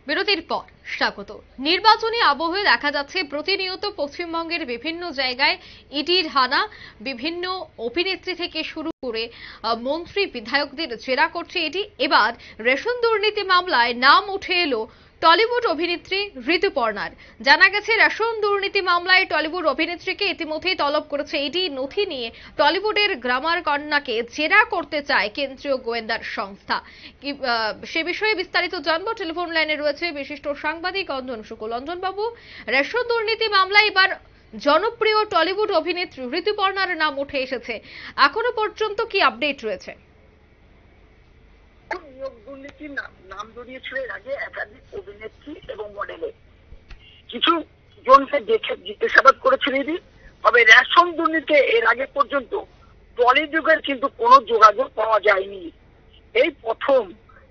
বিরতির পর স্বাগত। নির্বাচনী আবহে দেখা যাচ্ছে প্রতিনিয়ত পশ্চিমবঙ্গের বিভিন্ন জায়গায় ইডির হানা, বিভিন্ন অভিনেত্রী থেকে শুরু করে মন্ত্রী বিধায়কদের জেরা করছে ইডি। এবার রেশন দুর্নীতি মামলায় নাম উঠে এলো টলিউড অভিনেত্রী ঋতুপর্ণার। জানা গেছে রেশন দুর্নীতি মামলায় টলিউড অভিনেত্রীকে ইতিমধ্যেই তলব করেছে ইডি। নথি নিয়ে টলিউডের গ্রামার কন্যাকে জেরা করতে চায় কেন্দ্রীয় গোয়েন্দার সংস্থা। সে বিষয়ে বিস্তারিত জানবো। টেলিফোন লাইনে রয়েছে বিশিষ্ট সাংবাদিক অঞ্জন শুক্ল। অঞ্জন বাবু, রেশন দুর্নীতি মামলায় এবার জনপ্রিয় টলিউড অভিনেত্রী ঋতুপর্ণার নাম উঠে এসেছে। এখনো পর্যন্ত কি আপডেট রয়েছে? নিয়োগ দুর্নীতির নাম জড়িয়েছিল এর আগে একাধিক অভিনেত্রী এবং মডেলে। কিছু জনকে দেখে জিজ্ঞাসাবাদ করেছিল ইডি। তবে রেশন দুর্নীতি এর আগে পর্যন্ত টলিউডের কিন্তু কোনো যোগাযোগ পাওয়া যায়নি। এই প্রথম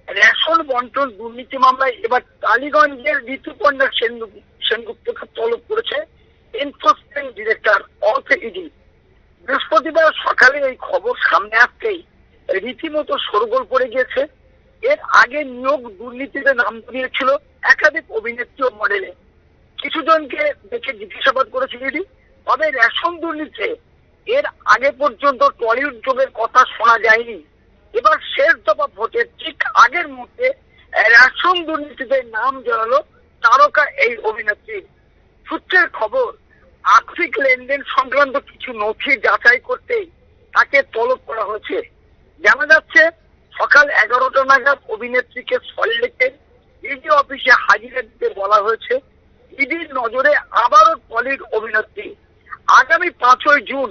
রেশন বন্টন দুর্নীতি মামলায় এবার টালিগঞ্জের ঋতুপর্ণা সেনগুপ্তকে তলব করেছে এনফোর্সমেন্ট ডিরেক্টর অফ ইডি। বৃহস্পতিবার সকালে এই খবর সামনে আসতেই রীতিমতো শোরগোল পড়ে গিয়েছে। এর আগে নিয়োগ দুর্নীতিতে নাম জড়িয়েছিল একাধিক অভিনেত্রী ও মডেলে। কিছু জনকে দেখে জিজ্ঞাসাবাদ করেছিল ইডি। তবে রেশন দুর্নীতিতে এর আগে পর্যন্ত টলিউড যোগের কথা শোনা যায়নি। এবার শেষ দফা ভোটের ঠিক আগের মুহূর্তে রেশন দুর্নীতিতে নাম জড়ালো তারকা এই অভিনেত্রী। সূত্রের খবর, আর্থিক লেনদেন সংক্রান্ত কিছু নথি যাচাই করতেই তাকে তলব করা হয়েছে। জানা যাচ্ছে সকাল 11টা নাগাদ অভিনেত্রীকে সল্টলেকের ইডি অফিসে হাজিরা দিতে বলা হয়েছে। ইডির নজরে আবারও টলিউড অভিনেত্রী। আগামী 5ই জুন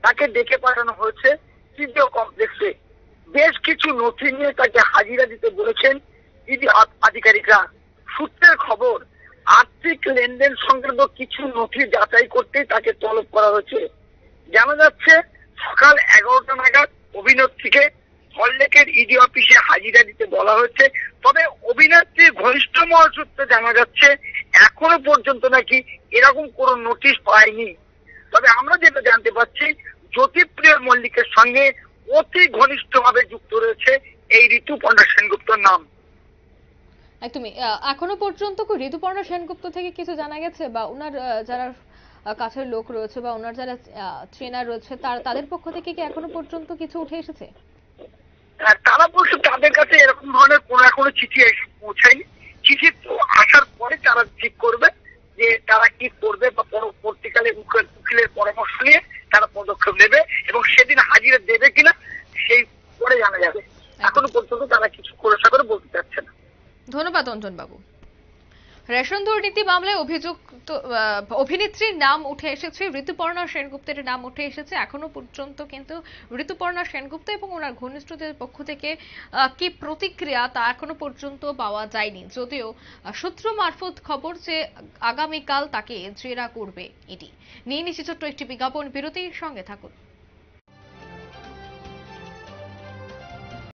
তাকে ডেকে পাঠানো হয়েছে সিডিও কমপ্লেক্সে। বেশ কিছু নথি নিয়ে তাকে হাজিরা দিতে বলেছেন ইডি আধিকারিকরা। সূত্রের খবর, আর্থিক লেনদেন সংক্রান্ত কিছু নথি যাচাই করতেই তাকে তলব করা হয়েছে। জানা যাচ্ছে সকাল 11টা নাগাদ অভিনেত্রীকে সল্টলেকের ইডি অফিসে হাজিরা দিতে বলা হয়েছে। তবে অভিনেত্রীর ঘনিষ্ঠ মহল সূত্রে জানা যাচ্ছে এখনো পর্যন্ত নাকি এরকম কোনো নোটিশ পায়নি। তবে আমরা যেটা জানতে পারছি, জ্যোতিপ্রিয় মল্লিকের সঙ্গে অতি ঘনিষ্ঠভাবে যুক্ত রয়েছে এই ঋতুপর্ণা সেনগুপ্তর নাম। একদমই। এখনো পর্যন্ত কি ঋতুপর্ণা সেনগুপ্ত থেকে কিছু জানা গেছে, বা ওনার যারা কাছের লোক রয়েছে বা ওনার যারা ট্রেনার রয়েছে তাদের পক্ষ থেকে কি এখনো পর্যন্ত কিছু উঠে এসেছে? তারা বলছে তাদের কাছে এরকম ধরনের কোনো এখনো চিঠি এসে পৌঁছায়নি। চিঠি তো আসার পরে তারা ঠিক করবে যে তারা কি করবে, বা পরবর্তীকালে উকিলের পরামর্শ নিয়ে তারা পদক্ষেপ নেবে এবং সেদিন হাজিরা দেবে কিনা সেই পরে জানা যাবে। এখনো পর্যন্ত তারা কিছু খোলাসা করে বলতে চাচ্ছে না। ধন্যবাদ অঞ্জন বাবু। রেশন দুর্নীতি মামলায় অভিযুক্ত অভিনেত্রীর নাম উঠে এসেছে, ঋতুপর্ণা সেনগুপ্তের নাম উঠে এসেছে। এখনো পর্যন্ত কিন্তু ঋতুপর্ণা সেনগুপ্ত এবং ওনার ঘনিষ্ঠদের পক্ষ থেকে কি প্রতিক্রিয়া তা এখনো পর্যন্ত পাওয়া যায়নি। যদিও সূত্র মারফত খবর যে আগামীকাল তাকে জেরা করবে ইডি। নিয়ে নিচ্ছে ছোট্ট একটি বিজ্ঞাপন বিরতির সঙ্গে থাকুন।